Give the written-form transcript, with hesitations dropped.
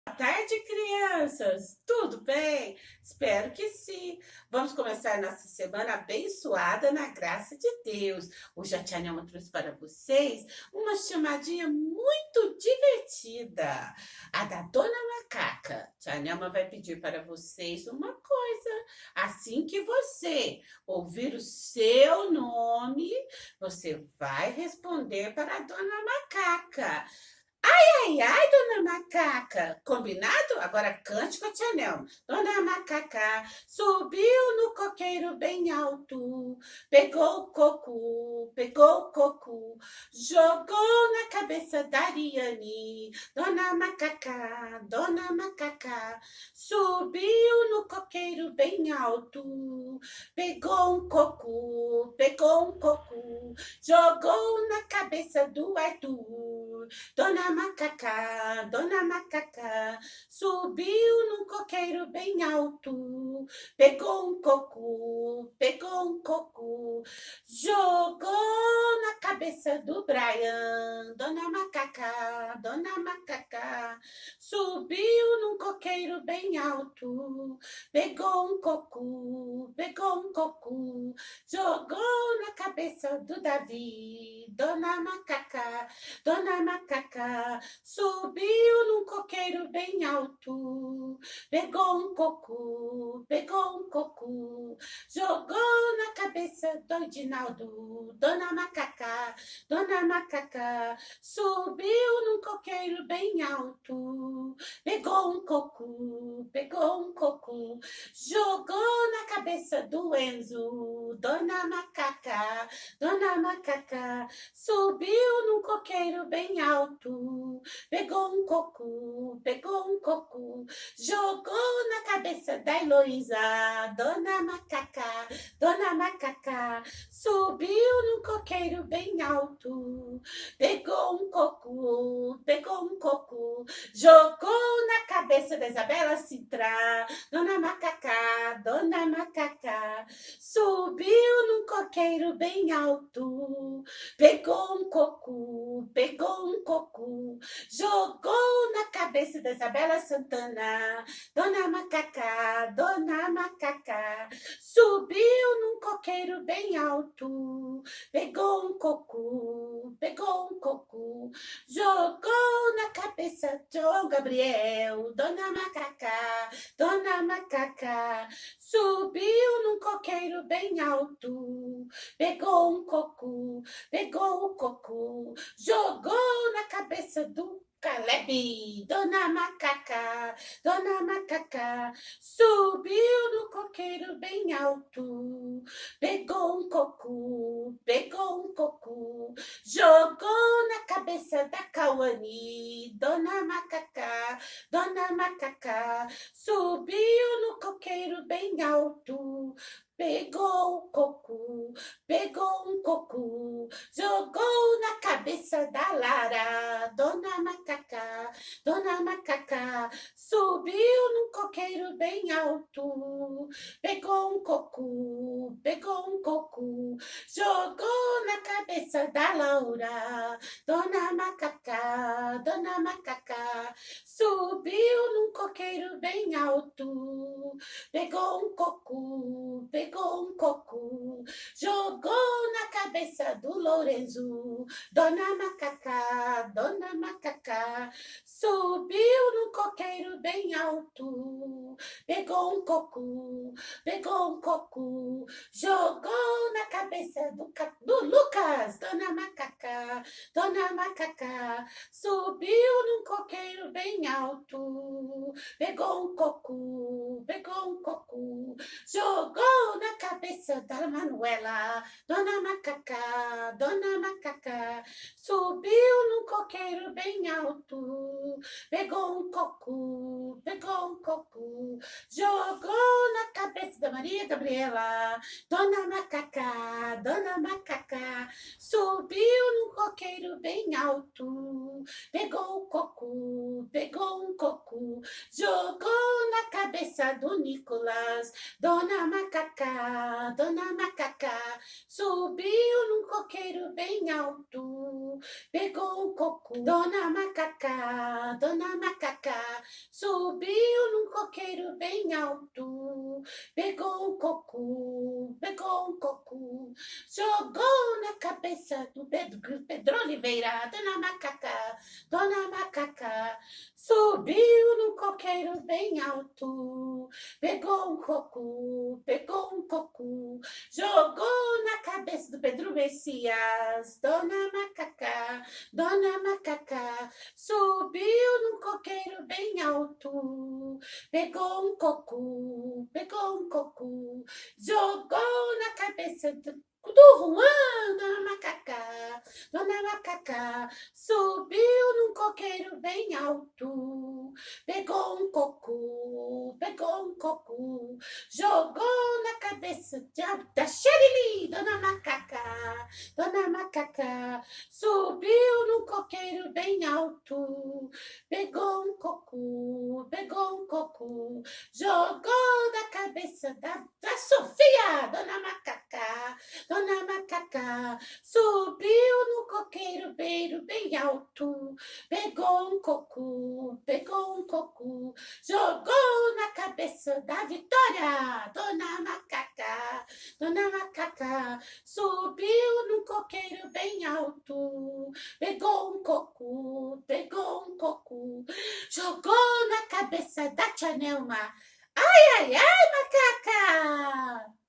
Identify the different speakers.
Speaker 1: Boa tarde, crianças! Tudo bem? Espero que sim. Vamos começar nossa semana abençoada na graça de Deus. Hoje a Tia Nelma trouxe para vocês uma chamadinha muito divertida, a da Dona Macaca. Tia Nelma vai pedir para vocês uma coisa. Assim que você ouvir o seu nome, você vai responder para a Dona Macaca. Ai, ai, dona Macaca. Combinado? Agora cante com a tia Nelma. Dona Macaca subiu no coqueiro bem alto, pegou o coco, jogou na cabeça da Ariane. Dona Macaca, subiu no coqueiro bem alto, pegou um coco, jogou na cabeça do Arthur. Dona Macaca, subiu num coqueiro bem alto, pegou um coco, jogou na cabeça do Brian. Dona Macaca, subiu num coqueiro bem alto, pegou um coco, jogou na cabeça do Davi. Dona Macaca subiu num coqueiro bem alto, pegou um coco, jogou na cabeça do Edinaldo. Dona Macaca subiu num coqueiro bem alto, pegou um coco, jogou na cabeça do Enzo. Dona Macaca subiu num coqueiro bem alto, pegou um coco, jogou na cabeça da Heloísa. Dona Macaca, subiu num coqueiro bem alto, pegou um coco, jogou na cabeça da Isabela Citra. Dona Macaca, subiu num coqueiro bem alto, pegou um coco, jogou na cabeça da Isabela Santana. Dona Macaca, subiu num coqueiro bem alto, pegou um coco, jogou na cabeça de João Gabriel. Dona Macaca, subiu num coqueiro bem alto, pegou um coco, jogou na cabeça do Caleb. Dona Macaca, subiu no coqueiro bem alto, pegou um coco, jogou na cabeça da Cauane. Dona Macaca, subiu no coqueiro bem alto, pegou um coco, jogou na cabeça da Lara. Dona Macaca, subiu num coqueiro bem alto, pegou um coco, jogou na cabeça da Laura. Dona Macaca, subiu num coqueiro bem alto, pegou um coco, jogou na cabeça do Lorenzo. Dona Macaca, subiu no coqueiro bem alto, pegou um coco, jogou na cabeça do Lucas. Dona Macaca, subiu num coqueiro bem alto, pegou um coco, jogou na cabeça da Manuela. Dona Macaca, subiu num coqueiro bem alto, pegou um coco, jogou na cabeça da Maria Gabriela. Dona Macaca, subiu num coqueiro bem alto, pegou um coco, jogou na cabeça cabeça do Nicolas. Dona Macaca, subiu num coqueiro bem alto, pegou um coco. Dona Macaca, subiu num coqueiro bem alto, pegou um coco, jogou na cabeça do Pedro Oliveira. Dona Macaca, subiu num coqueiro bem alto, pegou um coco, jogou na cabeça do Pedro Messias. Dona Macaca, subiu num coqueiro bem alto, pegou um coco, jogou na cabeça do Juan. Dona Macaca, subiu num coqueiro bem alto, pegou um coco, jogou na cabeça da Xerili. Dona Macaca, subiu num coqueiro bem alto, pegou um coco, jogou na cabeça da Sofia. Dona Macaca, subiu no coqueiro bem alto, pegou um coco, jogou na cabeça da Vitória. Dona Macaca, subiu no coqueiro bem alto, pegou um coco, jogou na cabeça da Tia Nelma. Ai, ai, ai, macaca!